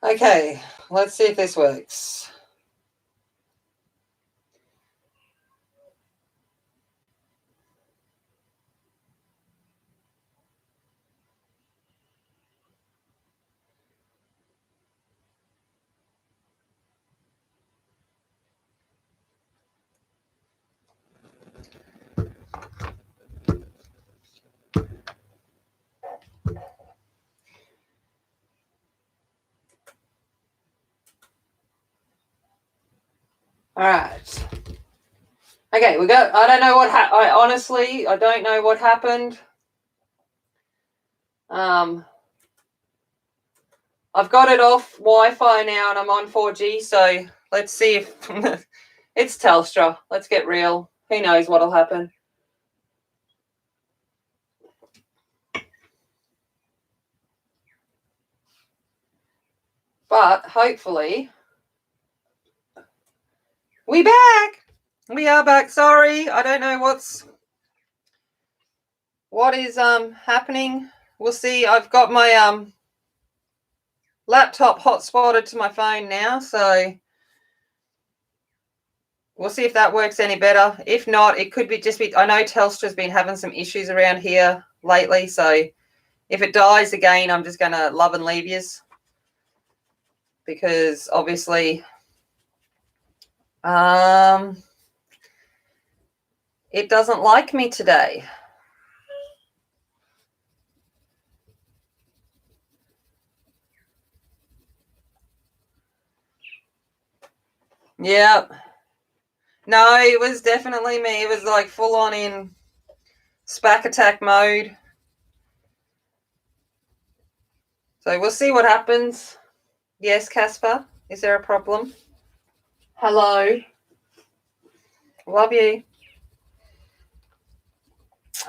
Okay, let's see if this works. All right. Okay, we got. I don't know what honestly, I don't know what happened. I've got it off Wi-Fi now, and I'm on 4G. So let's see if it's Telstra. Let's get real. Who knows what'll happen? But hopefully, we back. We are back. Sorry, I don't know what is happening. We'll see. I've got my laptop hotspotted to my phone now, so we'll see if that works any better. If not, it could be just be. I know Telstra's been having some issues around here lately, so if it dies again, I'm just gonna love and leave yous, because obviously, it doesn't like me today. Yep. No, it was definitely me. It was like full on in SPAC attack mode. So we'll see what happens. Yes, Casper, is there a problem? Hello. Love you.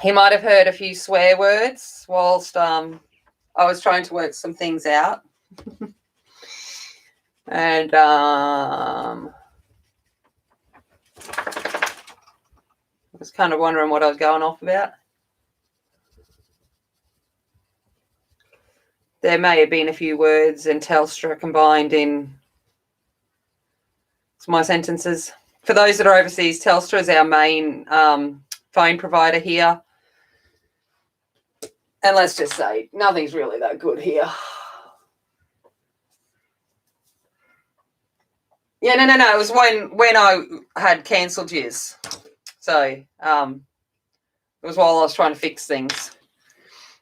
He might have heard a few swear words whilst I was trying to work some things out. And I was kind of wondering what I was going off about. There may have been a few words and Telstra combined in my sentences. For those that are overseas, Telstra is our main phone provider here. And let's just say nothing's really that good here. Yeah, no. It was when I had cancelled yours. So it was while I was trying to fix things.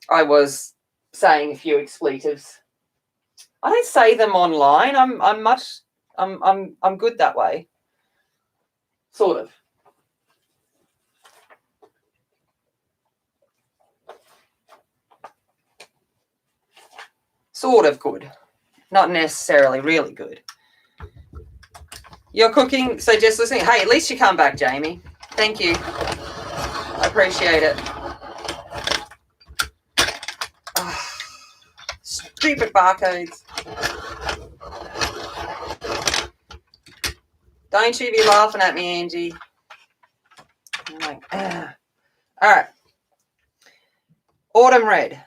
I was saying a few expletives. I don't say them online. I'm good that way. Sort of. Sort of good. Not necessarily really good. You're cooking, so just listening. Hey, at least you come back, Jamie. Thank you. I appreciate it. Oh, stupid barcodes. Don't you be laughing at me, Angie. I'm like, all right. Autumn red.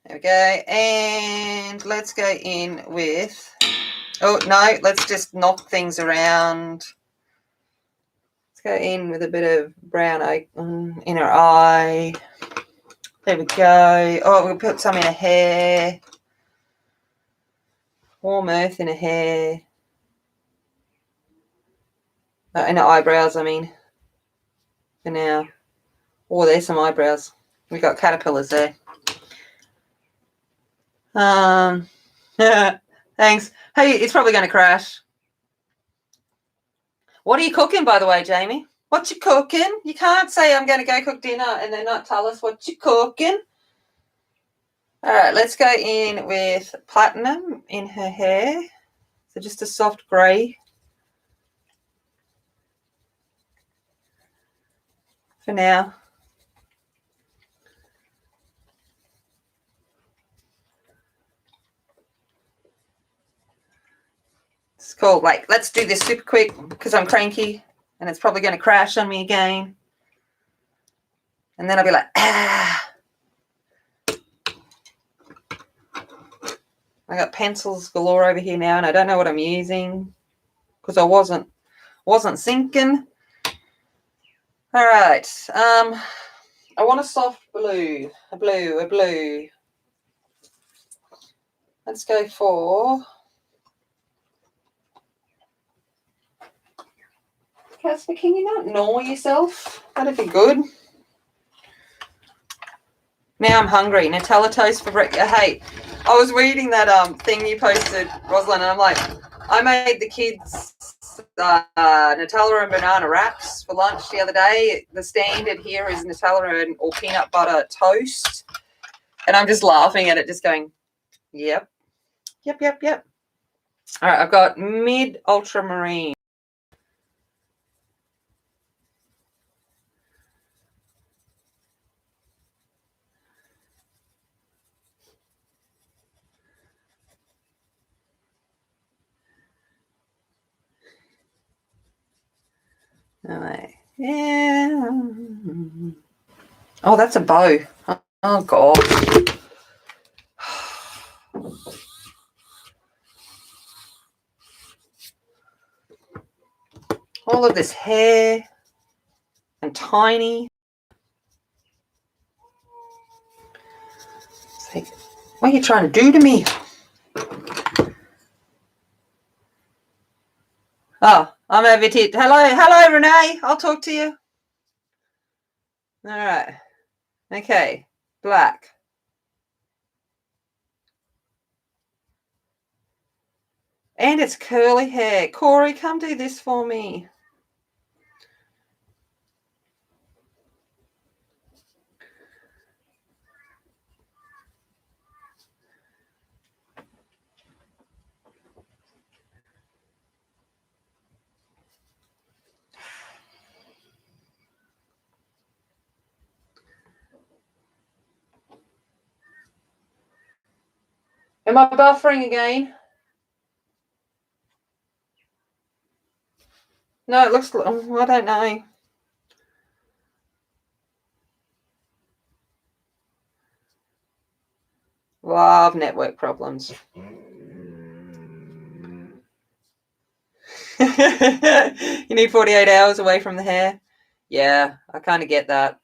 There we go. And let's go in with, oh, no, let's just knock things around. Let's go in with a bit of brown inner eye. There we go. Oh, we'll put some in her hair. Warm earth in her hair. In her eyebrows, I mean. For now. Oh, there's some eyebrows. We got caterpillars there. Yeah, thanks. Hey, it's probably going to crash. What are you cooking, by the way, Jamie? What you cooking? You can't say I'm going to go cook dinner and then not tell us what you cooking. All right, let's go in with platinum in her hair. So just a soft grey. For now. It's cool. Like, let's do this super quick because I'm cranky. and it's probably going to crash on me again. And then I'll be like, ah. I got pencils galore over here now, and I don't know what I'm using because I wasn't syncing. All right. I want a soft blue, a blue. Let's go for Casper. Can you not gnaw yourself? That'd be good. Now I'm hungry. Nutella toast for breakfast. Hey, I was reading that thing you posted, Rosalind, and I'm like, I made the kids Nutella and banana wraps for lunch the other day. The standard here is Nutella or peanut butter toast. And I'm just laughing at it, just going, yep. All right, I've got mid ultramarine. All right. Yeah. Oh, that's a bow. Oh, God. All of this hair and tiny. What are you trying to do to me? Oh, I'm over here. Hello, Renee. I'll talk to you. All right. Okay. Black. And it's curly hair. Corey, come do this for me. Am I buffering again? No, it looks, I don't know. Love network problems. You need 48 hours away from the hair? Yeah, I kind of get that.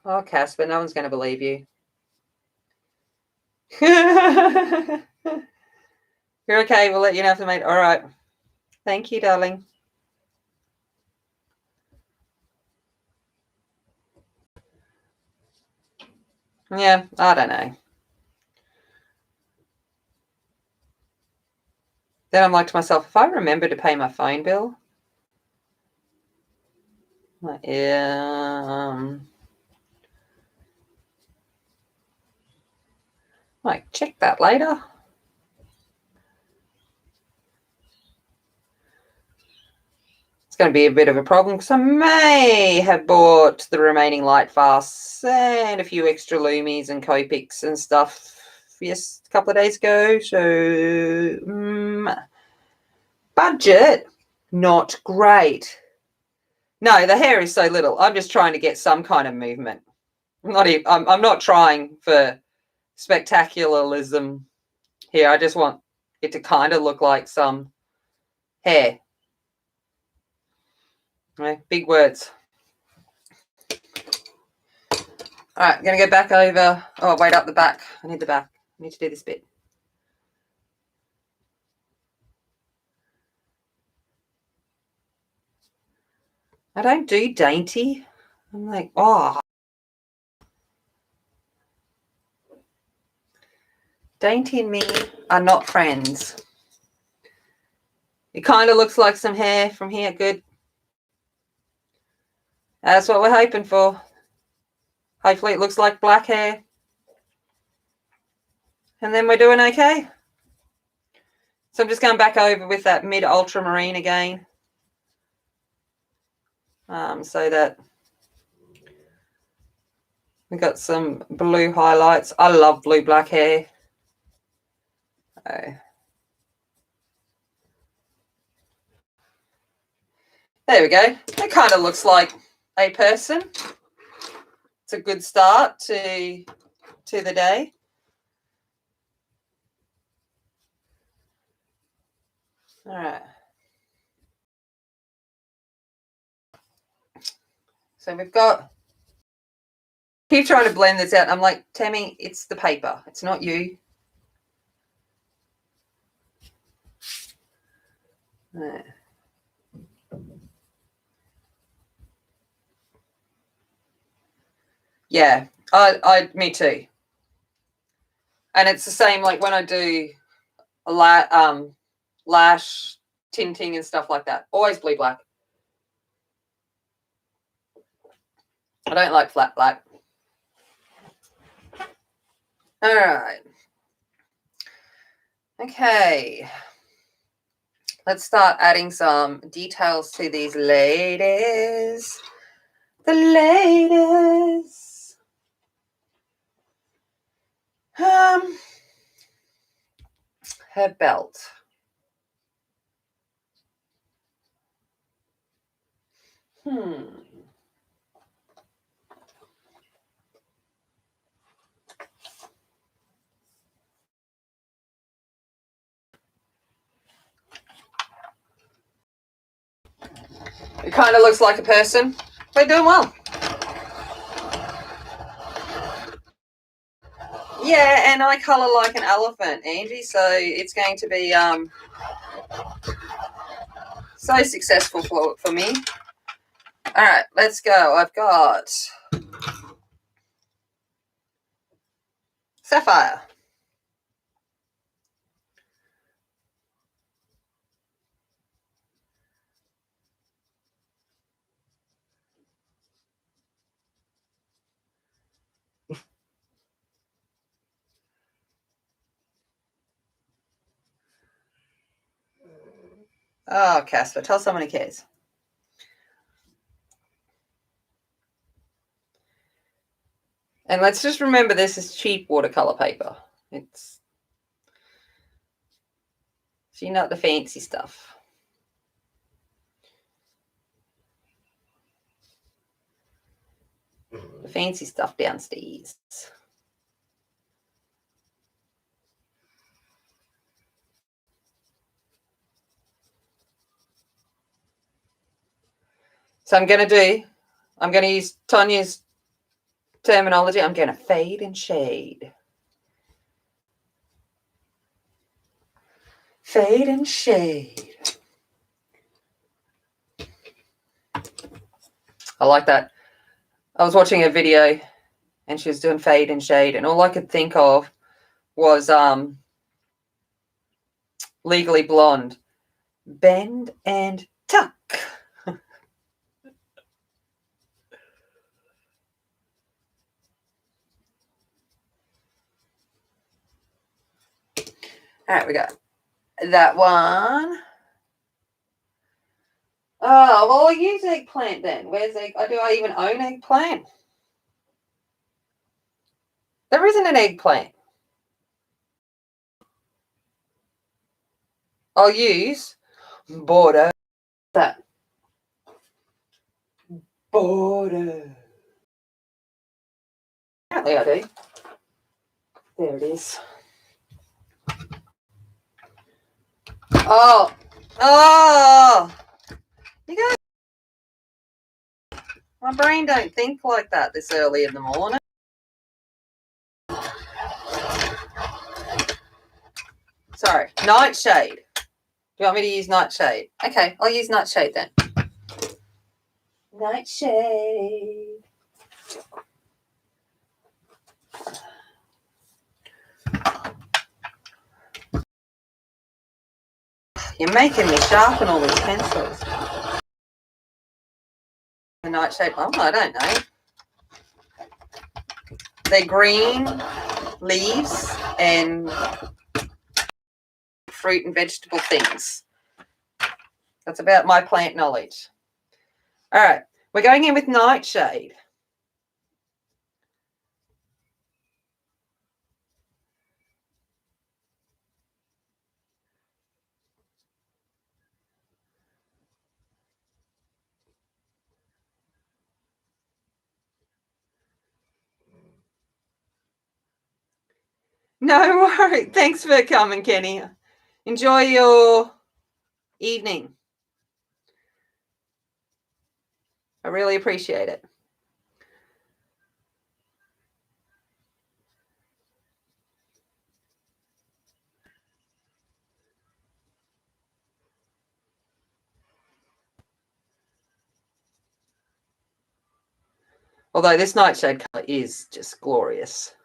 Oh, Casper, no one's going to believe you. You're okay. We'll let you know if the mate. All right. Thank you, darling. Yeah, I don't know. Then I'm like to myself, if I remember to pay my phone bill, might check that later. It's going to be a bit of a problem because I may have bought the remaining light fasts and a few extra Lumies and Copics and stuff, yes, a couple of days ago. So, budget, not great. No, the hair is so little. I'm just trying to get some kind of movement. I'm not trying for spectacularism here. I just want it to kind of look like some hair. Right, big words. All right, I'm going to go back over. Oh, wait, up the back. I need the back. I need to do this bit. I don't do dainty. I'm like, oh. Dainty and me are not friends. It kind of looks like some hair from here. Good. That's what we're hoping for. Hopefully it looks like black hair. And then we're doing okay. So I'm just going back over with that mid ultramarine again. so that we got some blue highlights. I love blue black hair. There we go. It kind of looks like a person. It's a good start to the day. All right. So we've got, keep trying to blend this out. I'm like, Tammy, it's the paper. It's not you. Right. Yeah, me too. And it's the same like when I do a lash tinting and stuff like that. Always blue black. I don't like flat black. All right. Okay. Let's start adding some details to these ladies. The ladies. Her belt. It kind of looks like a person. We're doing well. Yeah, and I colour like an elephant, Angie, so it's going to be so successful for me. All right, let's go. I've got sapphire. Oh, Casper, tell someone who cares. And let's just remember this is cheap watercolor paper. It's not the fancy stuff. The fancy stuff downstairs. So I'm going to use Tanya's terminology. I'm going to fade and shade. Fade and shade. I like that. I was watching a video and she was doing fade and shade, and all I could think of was Legally Blonde. Bend and tuck. All right, we got that one. Oh, well, I'll use eggplant then. Where's egg? Do I even own eggplant? There isn't an eggplant. I'll use border. That. Border. Apparently I do. There it is. Oh. You guys. My brain don't think like that this early in the morning. Sorry. Nightshade. Do you want me to use Nightshade? Okay, I'll use Nightshade then. Nightshade. You're making me sharpen all these pencils. The Nightshade. Oh, I don't know. They're green leaves and fruit and vegetable things. That's about my plant knowledge. All right. We're going in with Nightshade. No worries. Thanks for coming, Kenny. Enjoy your evening. I really appreciate it. Although this Nightshade colour is just glorious.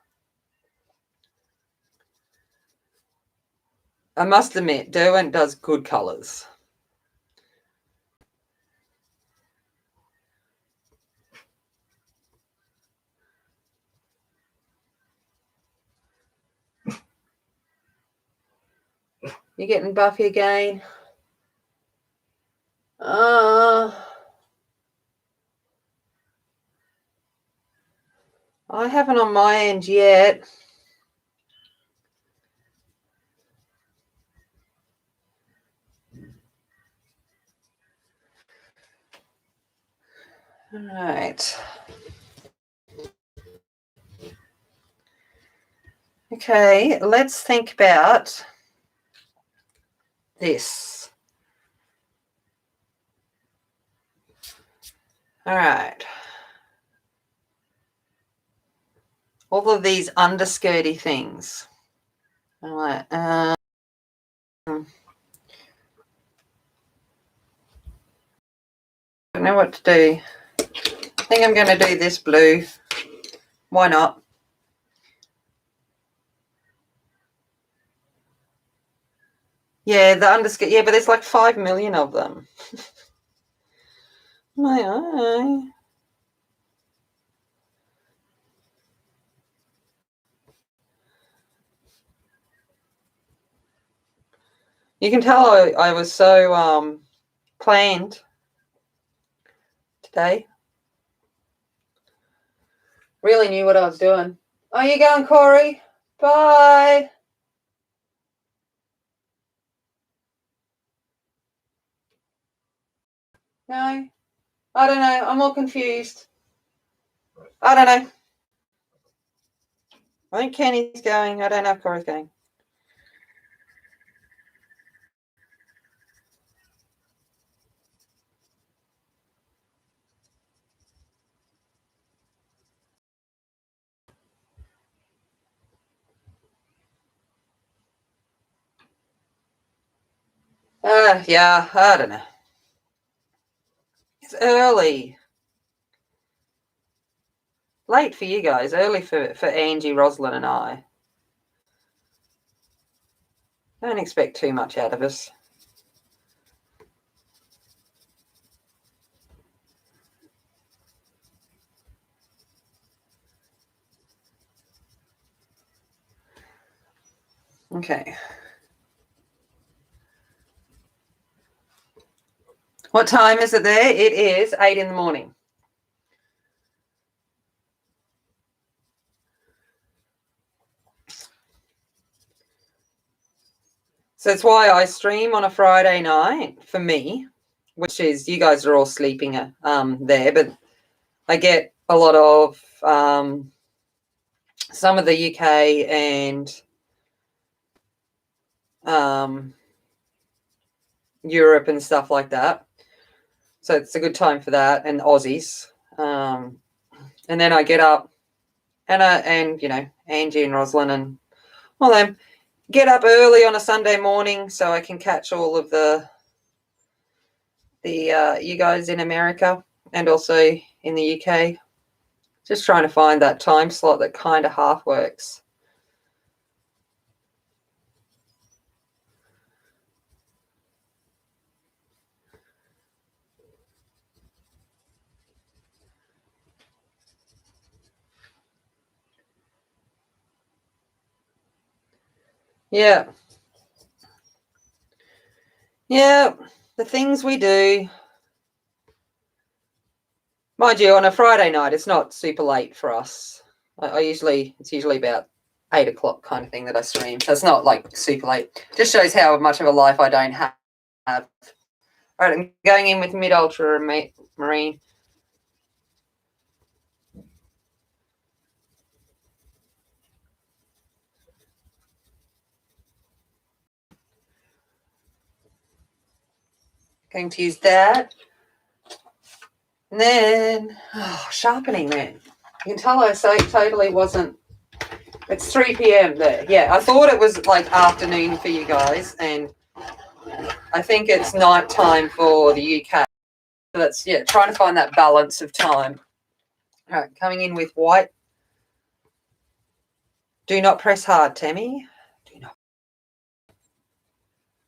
I must admit, Derwent does good colours. You getting Buffy again? I haven't on my end yet. All right. Okay, let's think about this. All right. All of these underskirty things. All right. I don't know what to do. I think I'm going to do this blue. Why not? Yeah, the underskirt. Yeah, but there's like 5 million of them. My eye. You can tell I was so planned today. Really knew what I was doing. Oh, you going, Corey? Bye. No, I don't know. I'm all confused. I don't know. I think Kenny's going. I don't know if Corey's going. Yeah, I don't know. It's early. Late for you guys. Early for Angie, Rosalind, and I. Don't expect too much out of us. Okay. What time is it there? It is 8 in the morning. So it's why I stream on a Friday night for me, which is you guys are all sleeping there, but I get a lot of some of the UK and Europe and stuff like that. So it's a good time for that, and Aussies. And then I get up and you know, Angie and Rosalind and all them get up early on a Sunday morning so I can catch all of the you guys in America and also in the UK. Just trying to find that time slot that kind of half works. Yeah. Yeah, the things we do. Mind you, on a Friday night, it's not super late for us. It's usually about 8 o'clock kind of thing that I stream. So it's not like super late. Just shows how much of a life I don't have. All right, I'm going in with mid ultramarine. Going to use that. And then, sharpening then. You can tell I totally wasn't. It's 3 p.m. there. Yeah, I thought it was like afternoon for you guys, and I think it's night time for the UK. So that's, yeah, trying to find that balance of time. All right, coming in with white. Do not press hard, Tammy. Do not.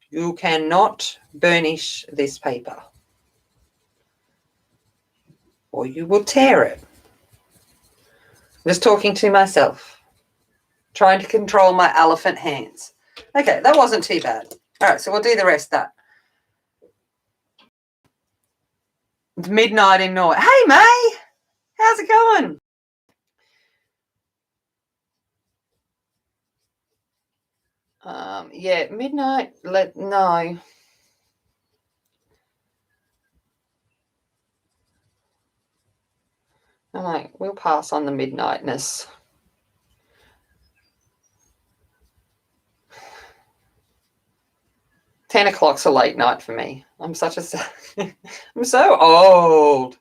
You cannot burnish this paper, or you will tear it. I'm just talking to myself, trying to control my elephant hands. Okay, that wasn't too bad. All right, so we'll do the rest of that. It's midnight in Norway. Hey, May! How's it going? Yeah, midnight. No. I'm like, we'll pass on the midnightness. $10 o'clock's a late night for me. I'm such a. I'm so old.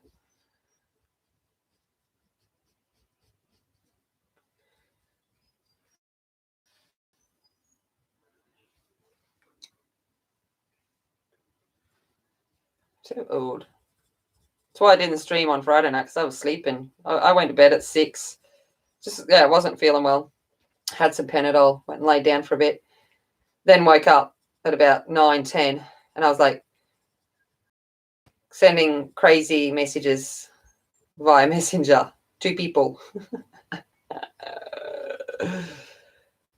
Too old. That's why I didn't stream on Friday night, because I was sleeping. I went to bed at 6. Just, yeah, I wasn't feeling well. Had some Peridot, went and laid down for a bit. Then woke up at about 9:10, and I was like sending crazy messages via Messenger to people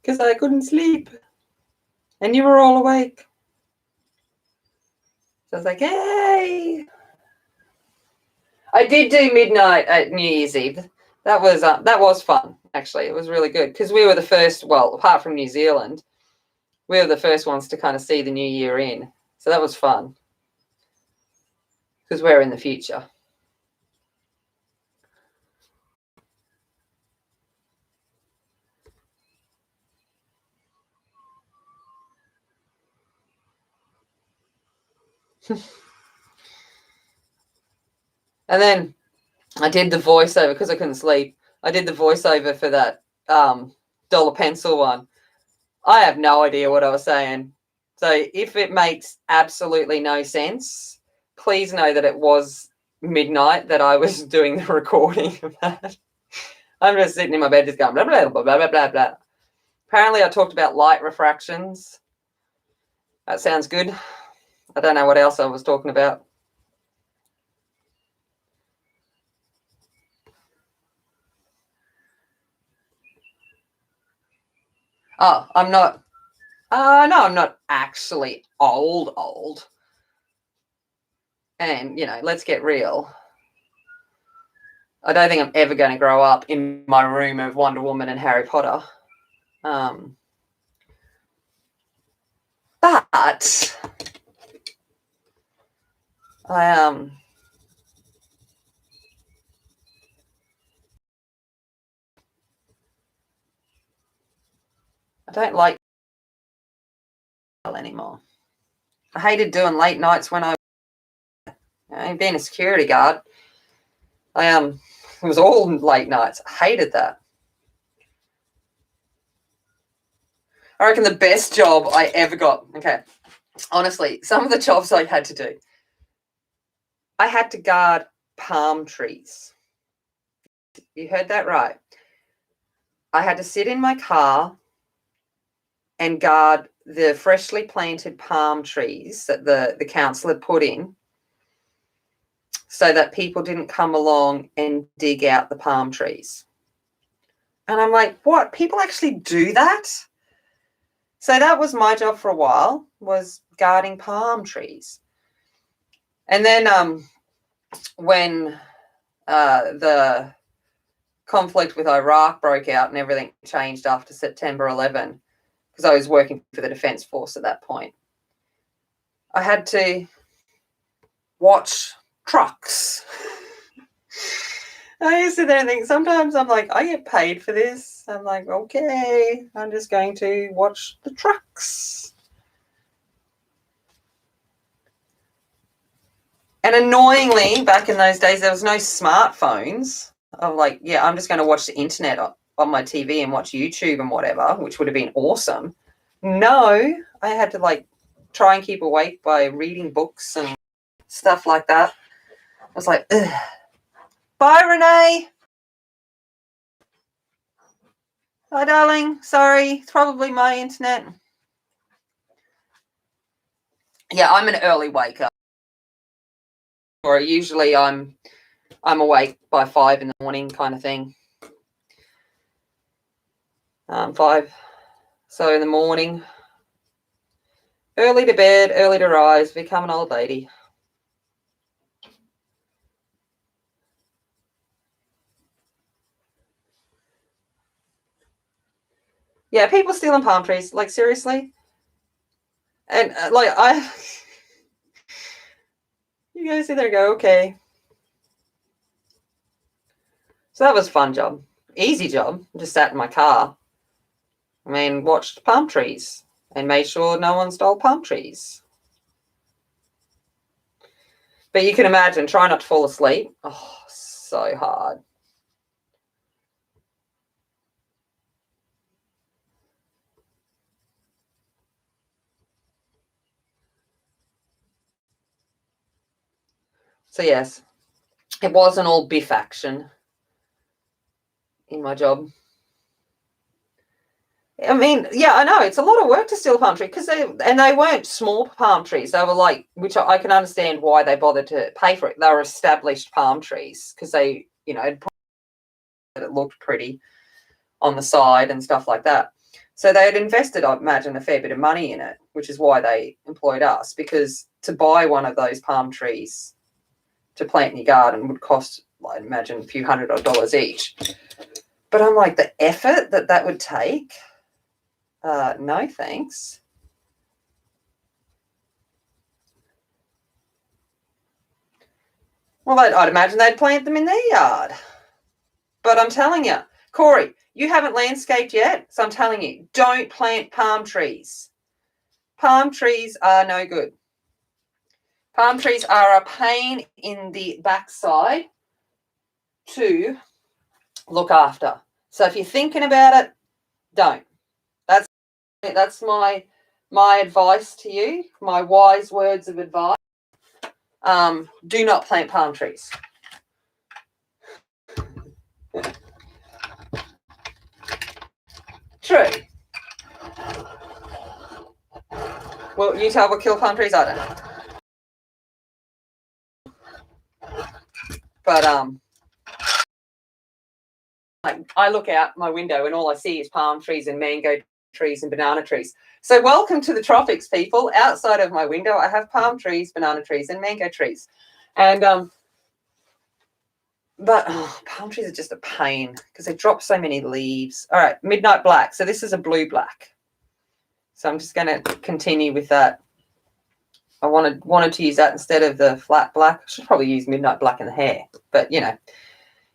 because I couldn't sleep, and you were all awake. So I was like, hey. I did do midnight at New Year's Eve. That was fun, actually. It was really good because we were the first, well, apart from New Zealand, we were the first ones to kind of see the new year in. So that was fun because we're in the future. And then I did the voiceover because I couldn't sleep. I did the voiceover for that dollar pencil one. I have no idea what I was saying. So if it makes absolutely no sense, please know that it was midnight that I was doing the recording of that. I'm just sitting in my bed just going blah, blah, blah, blah, blah, blah, blah. Apparently I talked about light refractions. That sounds good. I don't know what else I was talking about. Oh, I'm not. No, I'm not actually old. And, let's get real. I don't think I'm ever going to grow up in my room of Wonder Woman and Harry Potter. But I don't like anymore. I hated doing late nights when being a security guard. It was all late nights. I hated that. I reckon the best job I ever got. Okay, honestly, some of the jobs I had to do. I had to guard palm trees. You heard that right. I had to sit in my car and guard the freshly planted palm trees that the council had put in so that people didn't come along and dig out the palm trees. And I'm like, what? People actually do that? So that was my job for a while, was guarding palm trees. And then when the conflict with Iraq broke out and everything changed after September 11, because I was working for the Defence Force at that point. I had to watch trucks. I used to sit there and think, sometimes I'm like, I get paid for this. I'm like, okay, I'm just going to watch the trucks. And annoyingly, back in those days, there was no smartphones. I'm like, yeah, I'm just going to watch the internet on my TV and watch YouTube and whatever, which would have been awesome. No, I had to like try and keep awake by reading books and stuff like that. I was like, ugh. Bye, Renee. Hi, darling. Sorry, it's probably my internet. Yeah, I'm an early waker. Or usually I'm awake by 5 in the morning kind of thing. 5. So in the morning, early to bed, early to rise, become an old lady. Yeah, people stealing palm trees, like seriously. And you guys sit there and go, okay. So that was a fun job. Easy job. Just sat in my car. I mean, watched palm trees and made sure no one stole palm trees. But you can imagine trying not to fall asleep. Oh, so hard. So yes, it wasn't all biff action in my job. I mean, yeah, I know it's a lot of work to steal a palm tree, because they weren't small palm trees. They were like, which I can understand why they bothered to pay for it. They were established palm trees because they, it looked pretty on the side and stuff like that. So they had invested, I imagine, a fair bit of money in it, which is why they employed us, because to buy one of those palm trees to plant in your garden would cost, I imagine, a few $100 each. But I'm like, the effort that would take. No, thanks. Well, I'd imagine they'd plant them in their yard. But I'm telling you, Corey, you haven't landscaped yet, so I'm telling you, don't plant palm trees. Palm trees are no good. Palm trees are a pain in the backside to look after. So if you're thinking about it, don't. That's my advice to you, my wise words of advice. Do not plant palm trees. True. Well, you tell what kill palm trees, I don't know. But I look out my window and all I see is palm trees and mango trees and banana trees. So welcome to the tropics, people. Outside of my window, I have palm trees, banana trees, and mango trees. And but palm trees are just a pain because they drop so many leaves. All right, midnight black. So this is a blue black. So I'm just going to continue with that. I wanted to use that instead of the flat black. I should probably use midnight black in the hair, but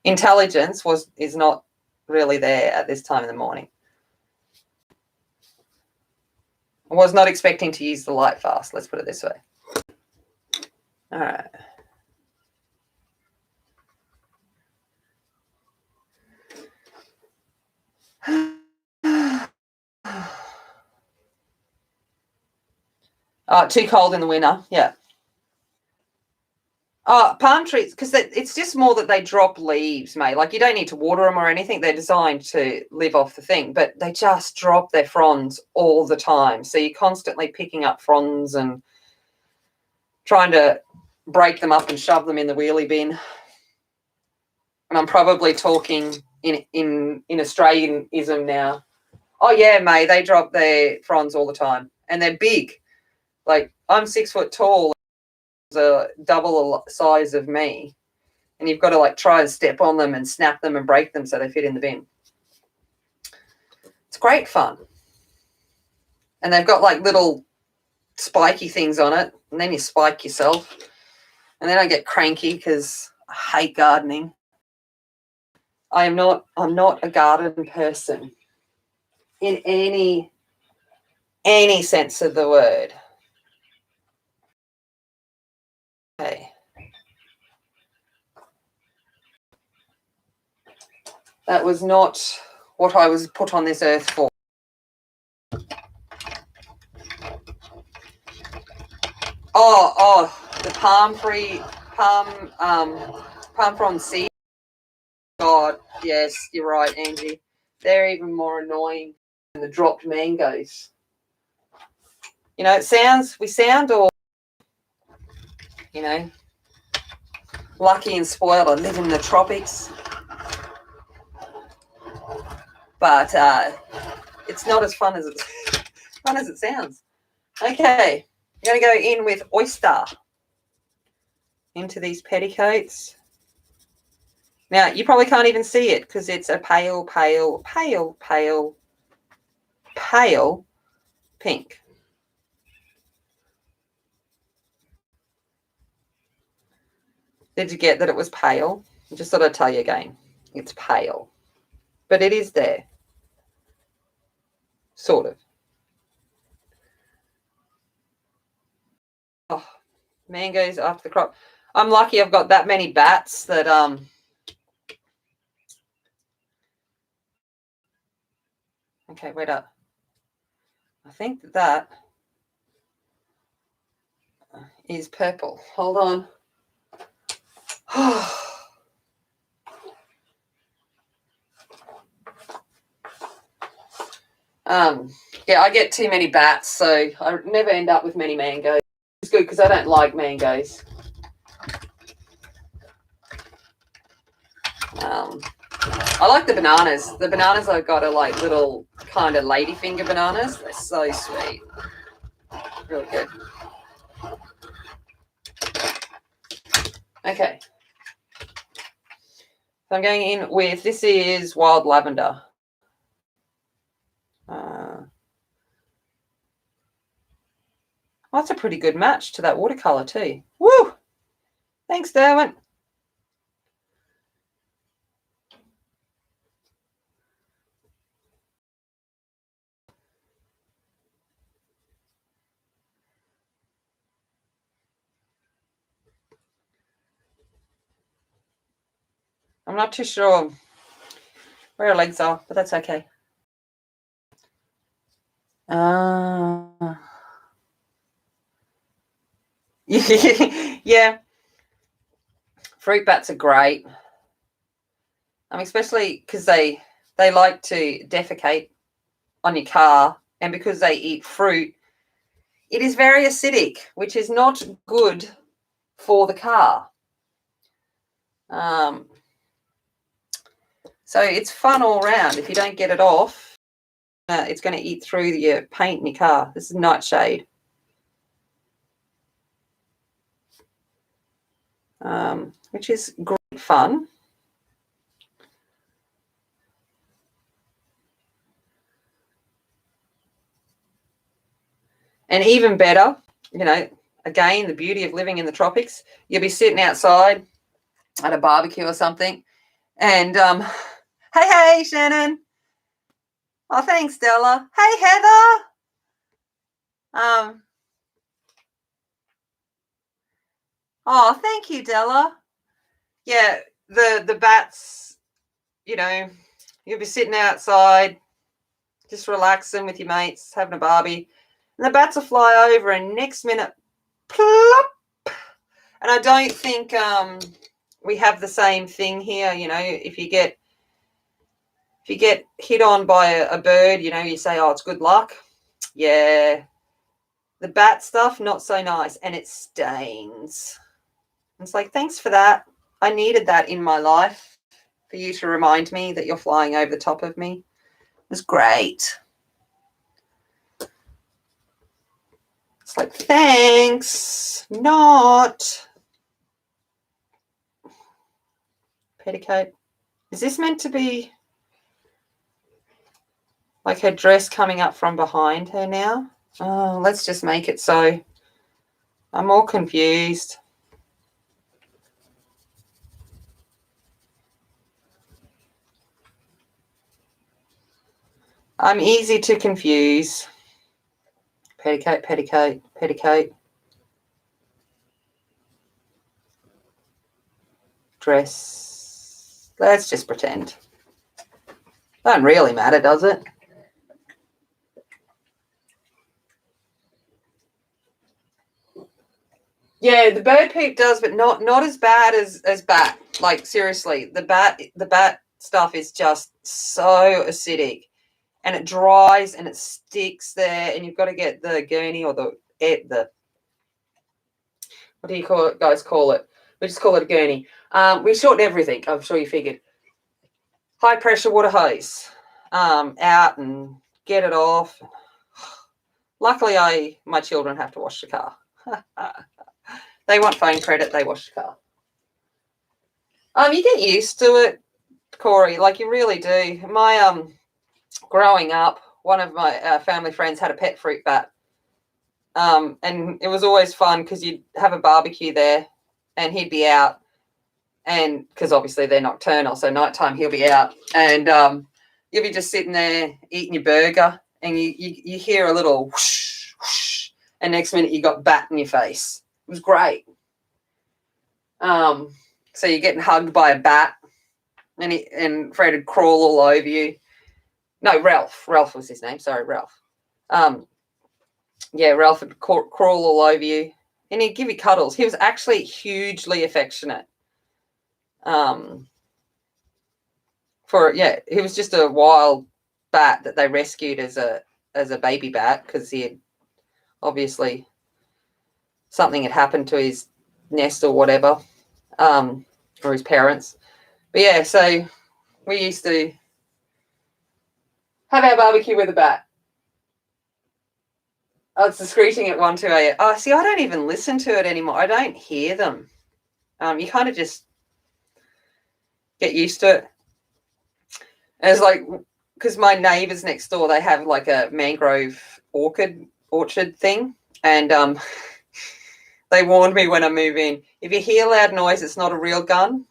intelligence is not really there at this time in the morning. I was not expecting to use the light fast. Let's put it this way. All right. Too cold in the winter. Yeah. Palm trees, because it's just more that they drop leaves, mate. Like, you don't need to water them or anything. They're designed to live off the thing, but they just drop their fronds all the time. So you're constantly picking up fronds and trying to break them up and shove them in the wheelie bin. And I'm probably talking in Australianism now. Oh, yeah, mate, they drop their fronds all the time. And they're big. Like, I'm 6 foot tall. A double the size of me, and you've got to like try and step on them and snap them and break them so they fit in the bin. It's great fun. And they've got like little spiky things on it, and then you spike yourself. And then I get cranky because I hate gardening. I'm not a garden person in any sense of the word. Okay. That was not what I was put on this earth for. The palm frond seed. God, yes, you're right, Angie. They're even more annoying than the dropped mangoes. You know, we sound all, you know, lucky and spoiled. I live in the tropics. But it's not as fun as it sounds. Okay, I'm going to go in with Oyster into these petticoats. Now, you probably can't even see it because it's a pale, pale, pale, pale, pale pink. Did you get that it was pale? I just thought I'd tell you again. It's pale. But it is there. Sort of. Oh, mangoes after the crop. I'm lucky I've got that many bats that okay, wait up. I think that is purple. Hold on. Yeah, I get too many bats, so I never end up with many mangoes. It's good because I don't like mangoes. I like the bananas. The bananas I've got are like little kind of ladyfinger bananas. They're so sweet. Really good. Okay. So I'm going in with, this is Wild Lavender. That's a pretty good match to that watercolour too. Woo! Thanks, Derwent. I'm not too sure where her legs are, but that's okay. Yeah. Fruit bats are great. Especially because they like to defecate on your car, and because they eat fruit, it is very acidic, which is not good for the car. So it's fun all round. If you don't get it off, it's going to eat through your paint in your car. This is Nightshade. Which is great fun. And even better, you know, again, the beauty of living in the tropics, you'll be sitting outside at a barbecue or something, and hey, Shannon. Oh, thanks, Stella. Hey, Heather. Oh, thank you, Della. Yeah, the bats, you know, you'll be sitting outside, just relaxing with your mates, having a barbie, and the bats will fly over, and next minute, plop. And I don't think we have the same thing here. You know, if you get hit on by a bird, you know, you say, oh, it's good luck. Yeah. The bat stuff, not so nice. And it stains. It's like, thanks for that. I needed that in my life for you to remind me that you're flying over the top of me. It was great. It's like, thanks. Not. petticoat. Is this meant to be like her dress coming up from behind her now? Oh, let's just make it so. I'm all confused. I'm easy to confuse. Petticoat, petticoat, petticoat. Dress. Let's just pretend. Don't really matter, does it? Yeah, the bird poop does, but not as bad as bat. Like, seriously, the bat stuff is just so acidic, and it dries and it sticks there, and you've got to get the gurney or the what do you call it, guys? Call it. We just call it a gurney. We shorten everything. I'm sure you figured. High pressure water hose out and get it off. Luckily, my children have to wash the car. They want phone credit. They wash the car. You get used to it, Corey. Like, you really do. My growing up, one of my family friends had a pet fruit bat, and it was always fun because you'd have a barbecue there, and he'd be out, and because obviously they're nocturnal, so nighttime he'll be out, and you'll be just sitting there eating your burger, and you hear a little whoosh, whoosh, and next minute you got bat in your face. It was great. So you're getting hugged by a bat, and Fred would crawl all over you. No, Ralph. Ralph was his name. Sorry, Ralph. Yeah, Ralph would crawl all over you, and he'd give you cuddles. He was actually hugely affectionate. He was just a wild bat that they rescued as a baby bat because he had obviously something had happened to his nest or whatever, or his parents. But yeah, so we used to have our barbecue with a bat. Oh, it's the screeching at 1, 2 a.m. Oh, see, I don't even listen to it anymore. I don't hear them. You kind of just get used to it. And it's like, because my neighbours next door, they have like a mangrove orchard thing. And they warned me when I move in, if you hear loud noise, it's not a real gun.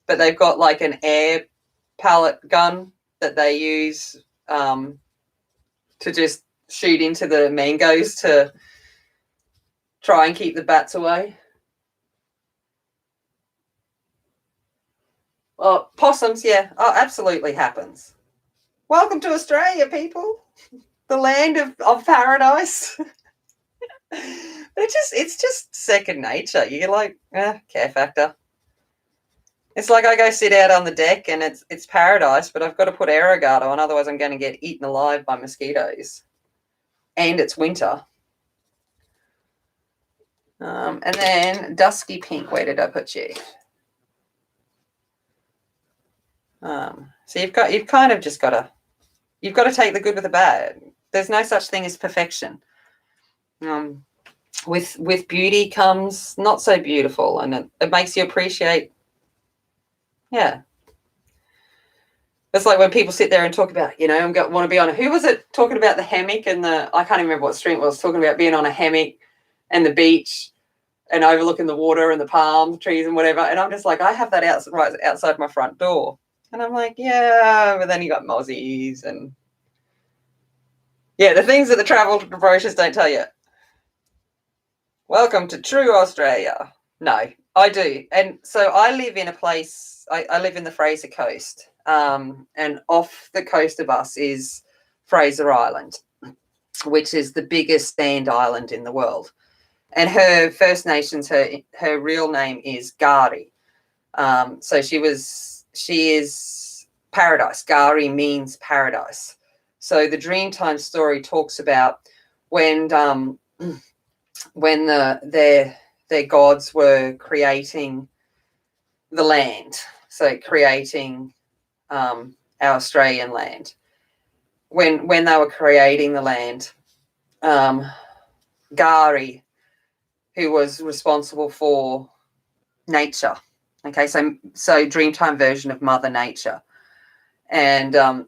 But they've got like an air pellet gun that they use to just shoot into the mangoes to try and keep the bats away. Oh, possums, yeah. Oh, absolutely happens. Welcome to Australia, people. The land of paradise. It's just second nature. You're like, care factor. It's like I go sit out on the deck and it's paradise, but I've got to put AeroGuard on, otherwise I'm going to get eaten alive by mosquitoes. And it's winter. And then dusky pink. Where did I put you? So you've kind of just got to take the good with the bad. There's no such thing as perfection. With beauty comes not so beautiful, and it makes you appreciate. Yeah. It's like when people sit there and talk about, want to be on who was it talking about the hammock and I can't even remember what stream it was, talking about being on a hammock and the beach and overlooking the water and the palm trees and whatever. And I'm just like, I have that right outside my front door. And I'm like, yeah, but then you got mozzies and yeah, the things that the travel brochures don't tell you. Welcome to true Australia. No, I do. And so I live in a place, I live in the Fraser coast. And off the coast of us is Fraser Island, which is the biggest sand island in the world. And her First Nations, her real name is Gari. So she is paradise. Gari means paradise. So the Dreamtime story talks about when their gods were creating the land, so creating our Australian land. When they were creating the land, Gari, who was responsible for nature Okay, so Dreamtime version of Mother Nature. And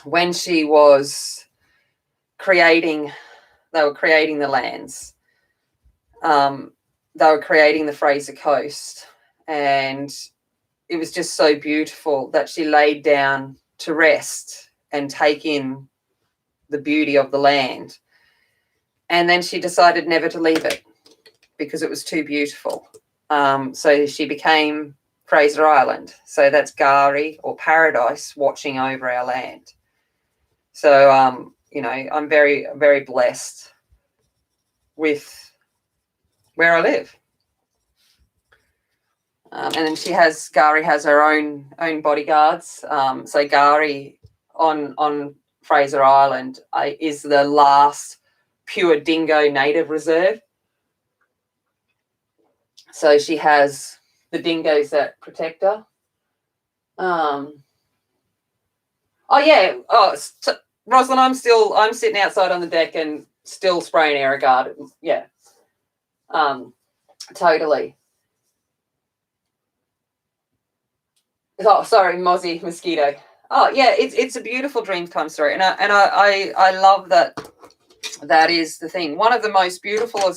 when she was creating, they were creating the lands. They were creating the Fraser Coast, and it was just so beautiful that she laid down to rest and take in the beauty of the land. And then she decided never to leave it because it was too beautiful. So she became Fraser Island. So that's Gari or paradise watching over our land. So, you know, I'm very, very blessed with where I live. And then Gari has her own bodyguards. So Gari on Fraser Island is the last pure dingo native reserve. So she has the dingoes that protect her. Oh yeah. Oh, so, Rosalind, I'm sitting outside on the deck and still spraying Aerogard. Yeah. Totally. Oh, sorry, Mozzie mosquito. Oh yeah, it's a beautiful Dreamtime story, and I love that. That is the thing. One of the most beautiful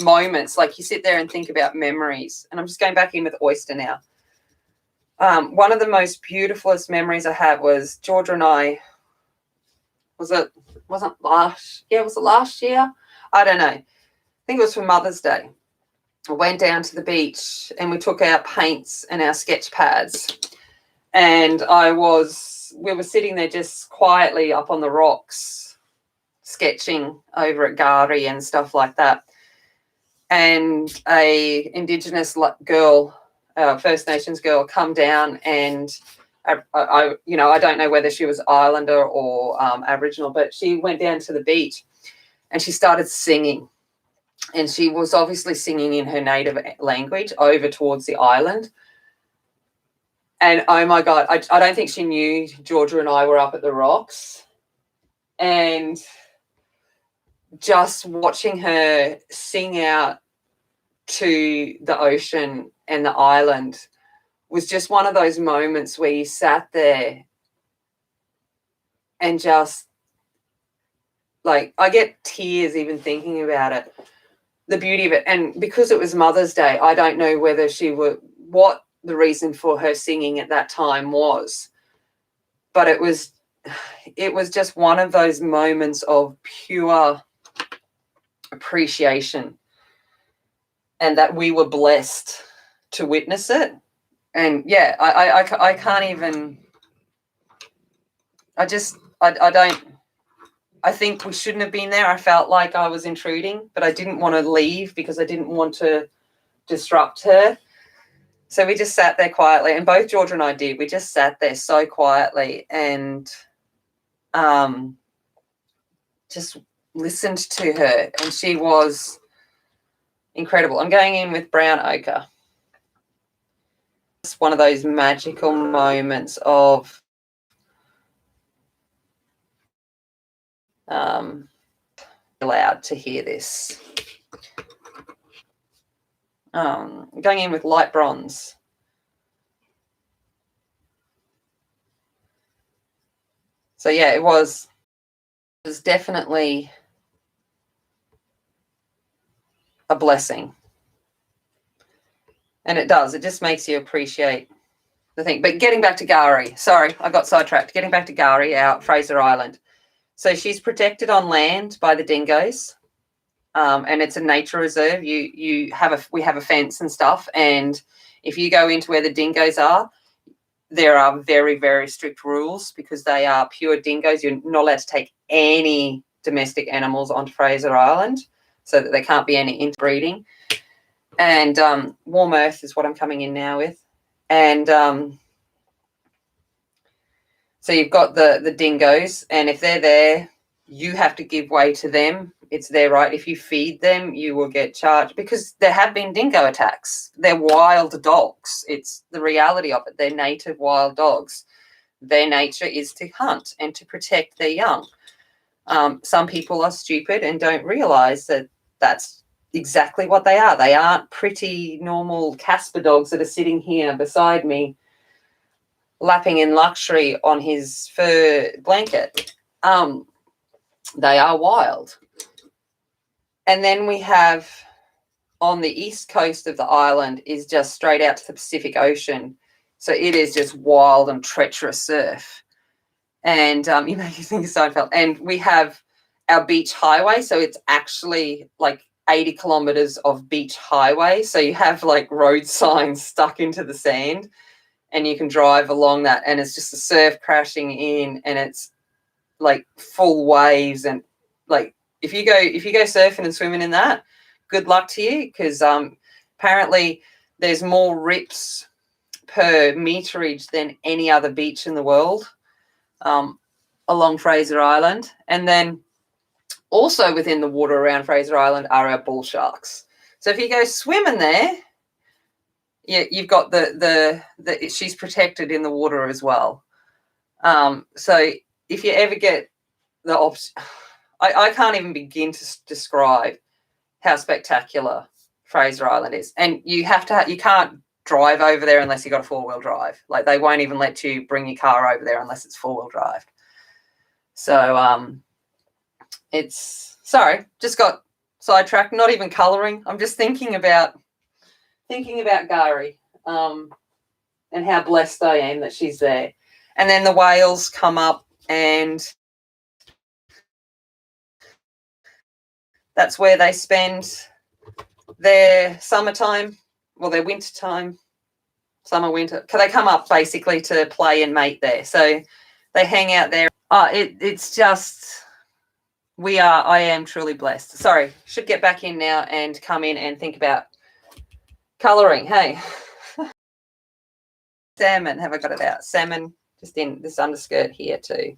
moments, like you sit there and think about memories, and I'm just going back in with Oyster now. One of the most beautifulest memories I have was Georgia and I. Was it last year? I don't know. I think it was for Mother's Day. I went down to the beach and we took our paints and our sketch pads. And we were sitting there just quietly up on the rocks, sketching over at Gari and stuff like that. And a Indigenous girl, First Nations girl, come down, and I don't know whether she was Islander or Aboriginal, but she went down to the beach and she started singing. And she was obviously singing in her native language over towards the island. And oh my God, I don't think she knew Georgia and I were up at the rocks. And just watching her sing out to the ocean and the island was just one of those moments where you sat there and just, like, I get tears even thinking about it, the beauty of it. And because it was Mother's Day, I don't know whether what the reason for her singing at that time was, but it was just one of those moments of pure appreciation, and that we were blessed to witness it. And yeah, I can't even, I think we shouldn't have been there. I felt like I was intruding, but I didn't want to leave because I didn't want to disrupt her. So we just sat there quietly, and both Georgia and I did. We just sat there so quietly and just listened to her, and she was incredible. I'm going in with brown ochre. It's one of those magical moments of allowed to hear this. Going in with light bronze. So yeah, it was definitely a blessing. And it just makes you appreciate the thing. But getting back to Gari, sorry, I got sidetracked. Getting back to Gari, out Fraser Island. So she's protected on land by the dingoes. And it's a nature reserve. We have a fence and stuff, and if you go into where the dingoes are, there are very, very strict rules because they are pure dingoes. You're not allowed to take any domestic animals onto Fraser Island, so that there can't be any interbreeding. And warm earth is what I'm coming in now with. And so you've got the dingoes, and if they're there, you have to give way to them. It's their right. If you feed them, you will get charged, because there have been dingo attacks. They're wild dogs. It's the reality of it. They're native wild dogs. Their nature is to hunt and to protect their young. Some people are stupid and don't realise that that's exactly what they are. They aren't pretty normal Casper dogs that are sitting here beside me lapping in luxury on his fur blanket. They are wild. And then we have on the east coast of the island is just straight out to the Pacific Ocean. So it is just wild and treacherous surf. And you make you think of Seinfeld. And we have our beach highway. So it's actually like 80 kilometers of beach highway. So you have like road signs stuck into the sand and you can drive along that. And it's just the surf crashing in and it's like full waves. And like if you go surfing and swimming in that, good luck to you, because apparently there's more rips per meterage than any other beach in the world along Fraser Island. And then also within the water around Fraser Island are our bull sharks. So if you go swimming there, you've got the she's protected in the water as well. So if you ever get the I can't even begin to describe how spectacular Fraser Island is. And you can't drive over there unless you got a 4-wheel drive. Like they won't even let you bring your car over there unless it's 4-wheel drive. So it's just got sidetracked, not even colouring. I'm just thinking about Gary and how blessed I am that she's there. And then the whales come up and that's where they spend their summertime, well, their winter time, summer, winter. They come up basically to play and mate there. So they hang out there. It's just, I am truly blessed. Sorry, should get back in now and come in and think about colouring. Hey, salmon, have I got it out? Salmon, just in this underskirt here too.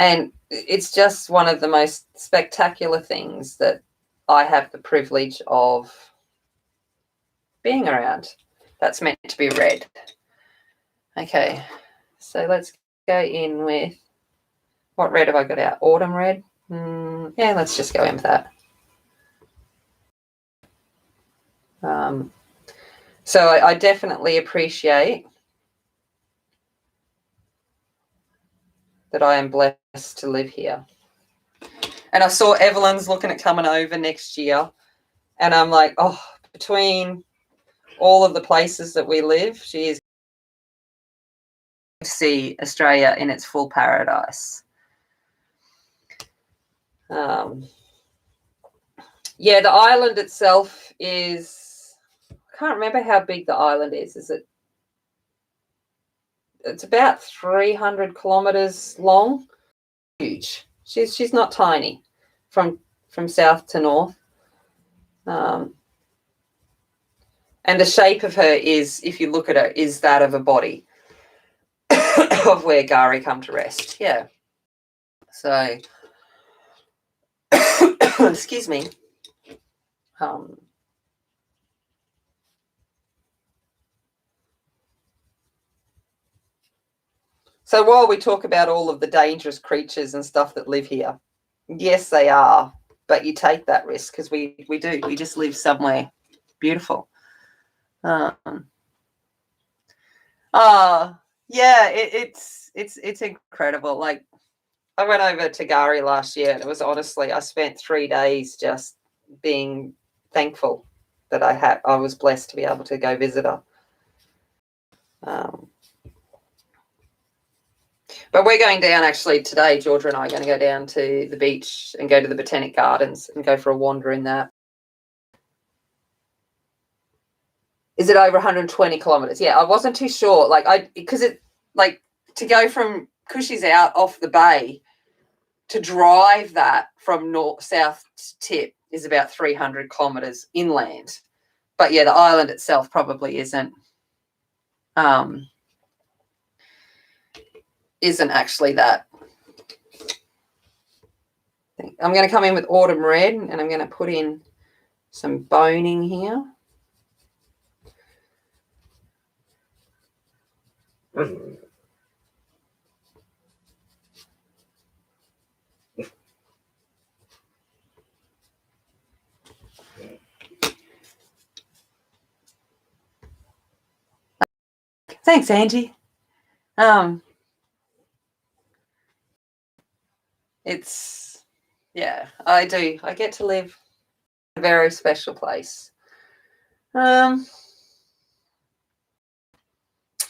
And it's just one of the most spectacular things that I have the privilege of being around. That's meant to be red. Okay, so let's go in with, what red have I got out? Autumn red? Yeah, let's just go in with that. So I definitely appreciate that I am blessed to live here. And I saw Evelyn's looking at coming over next year. And I'm like, oh, between all of the places that we live, she is to see Australia in its full paradise. Yeah, the island itself is, I can't remember how big the island is. It's about 300 kilometers long. Huge. She's not tiny from south to north. And the shape of her is, if you look at her, is that of a body of where Gari come to rest. Yeah. So, excuse me. So while we talk about all of the dangerous creatures and stuff that live here, yes, they are, but you take that risk because we do. We just live somewhere beautiful. Yeah, it's incredible. Like I went over to Gari last year and it was honestly, I spent 3 days just being thankful that I was blessed to be able to go visit her. But we're going down actually today. Georgia and I are going to go down to the beach and go to the Botanic Gardens and go for a wander in that. Is it over 120 kilometers? Yeah, I wasn't too sure. Because to go from Cushy's out off the bay to drive that from south tip is about 300 kilometers inland. But yeah, the island itself probably isn't actually that. I'm going to come in with autumn red and I'm going to put in some boning here. Thanks, Angie. It's, yeah, I do. I get to live in a very special place. I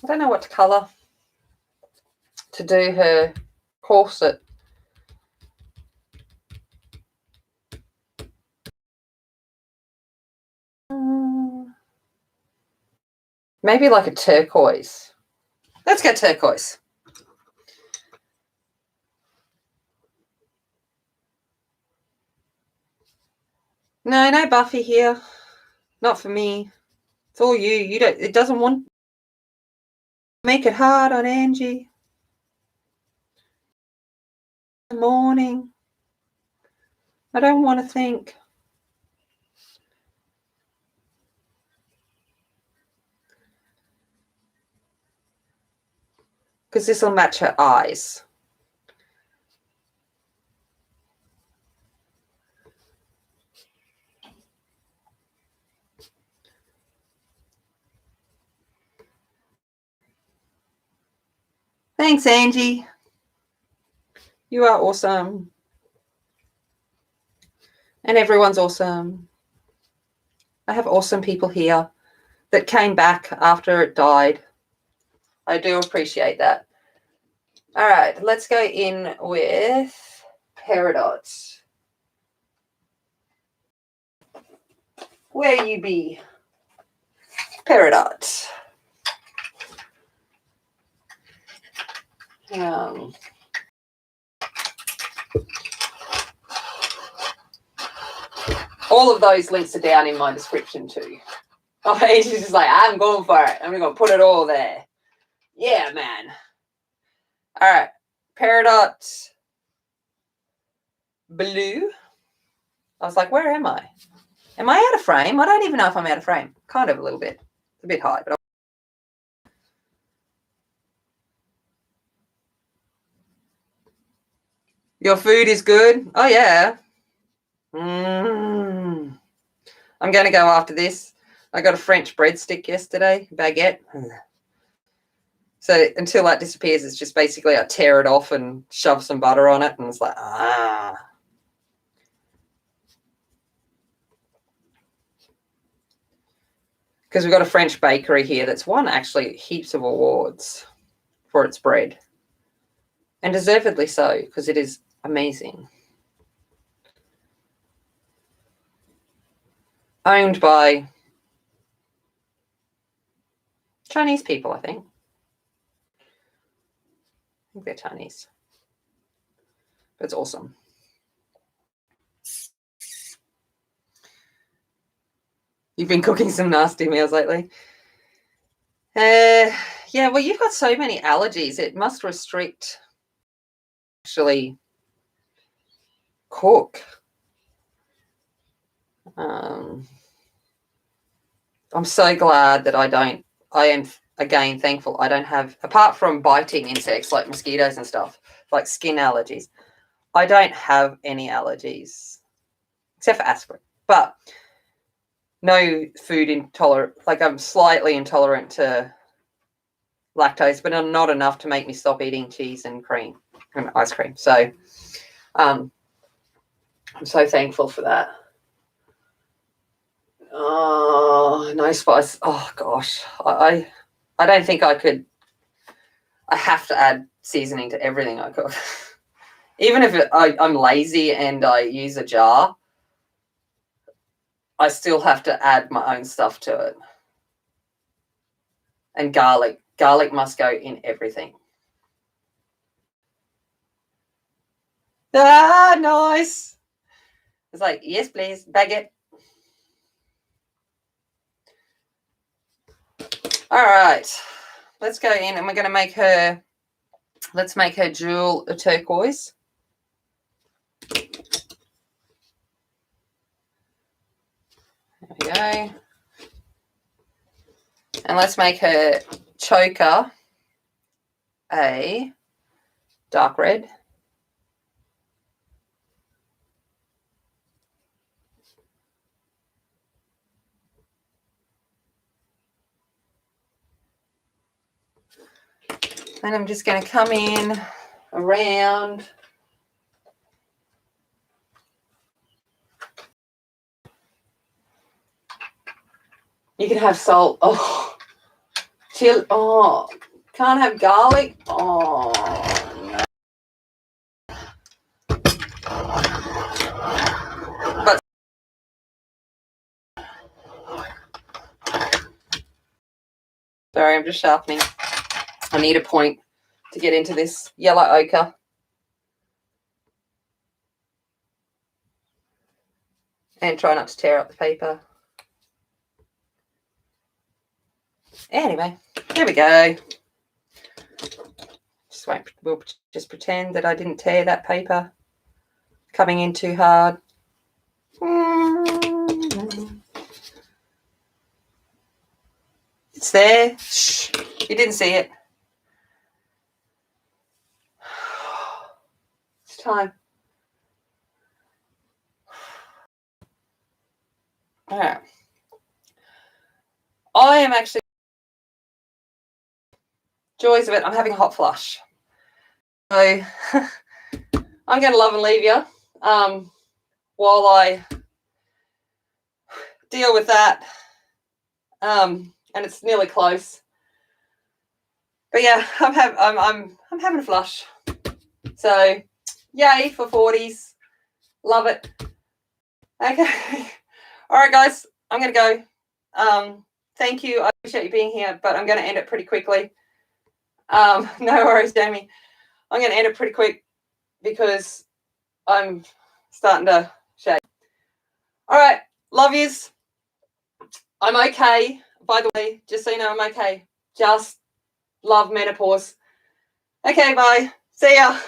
don't know what colour to do her corset. Maybe like a turquoise. Let's go turquoise. No Buffy here. Not for me. It's all you. You don't. It doesn't want. Make it hard on Angie. In the morning. I don't want to think. Because this will match her eyes. Thanks, Angie. You are awesome. And everyone's awesome. I have awesome people here that came back after it died. I do appreciate that. All right, let's go in with Peridot. Where you be? Peridot. All of those links are down in my description too. Oh, he's just like, I'm going for it. I'm going to put it all there. Yeah, man. All right. Peridot blue. I was like, where am I? Am I out of frame? I don't even know if I'm out of frame. Kind of a little bit. It's a bit high, but your food is good? Oh, yeah. I'm going to go after this. I got a French breadstick yesterday, baguette. So until that disappears, it's just basically I tear it off and shove some butter on it, and it's like, Because we've got a French bakery here that's won actually heaps of awards for its bread. And deservedly so, because it is amazing. Owned by Chinese people, I think. I think they're Chinese. But it's awesome. You've been cooking some nasty meals lately? Yeah, well, you've got so many allergies. It must restrict actually cook. I'm so glad that I am, again, thankful I don't have, apart from biting insects like mosquitoes and stuff, like skin allergies, I don't have any allergies except for aspirin. But no food intolerant, like I'm slightly intolerant to lactose, but not enough to make me stop eating cheese and cream and ice cream. So I'm so thankful for that. Oh, no spice. Oh gosh, I don't think I could. I have to add seasoning to everything I cook. Even if I'm lazy and I use a jar, I still have to add my own stuff to it. And garlic. Garlic must go in everything. Ah, nice. It's like, yes, please, baguette. All right. Let's go in and we're going to make her, let's make her jewel a turquoise. There we go. And let's make her choker a dark red. And I'm just going to come in around. You can have salt. Oh, chill. Oh, can't have garlic. Oh, no. But sorry, I'm just sharpening. I need a point to get into this yellow ochre. And try not to tear up the paper. Anyway, there we go. We'll just pretend that I didn't tear that paper coming in too hard. It's there. Shh, you didn't see it. It's time. All right. I am actually joys of it. I'm having a hot flush. So I'm going to love and leave you while I deal with that. And it's nearly close. But yeah, I'm having a flush. So yay for 40s. Love it. Okay. All right, guys, I'm going to go. Thank you. I appreciate you being here, but I'm going to end it pretty quickly. No worries, Jamie. I'm going to end it pretty quick because I'm starting to shake. All right. Love yous. I'm okay. By the way, just so you know, I'm okay. Just love menopause. Okay, bye. See ya.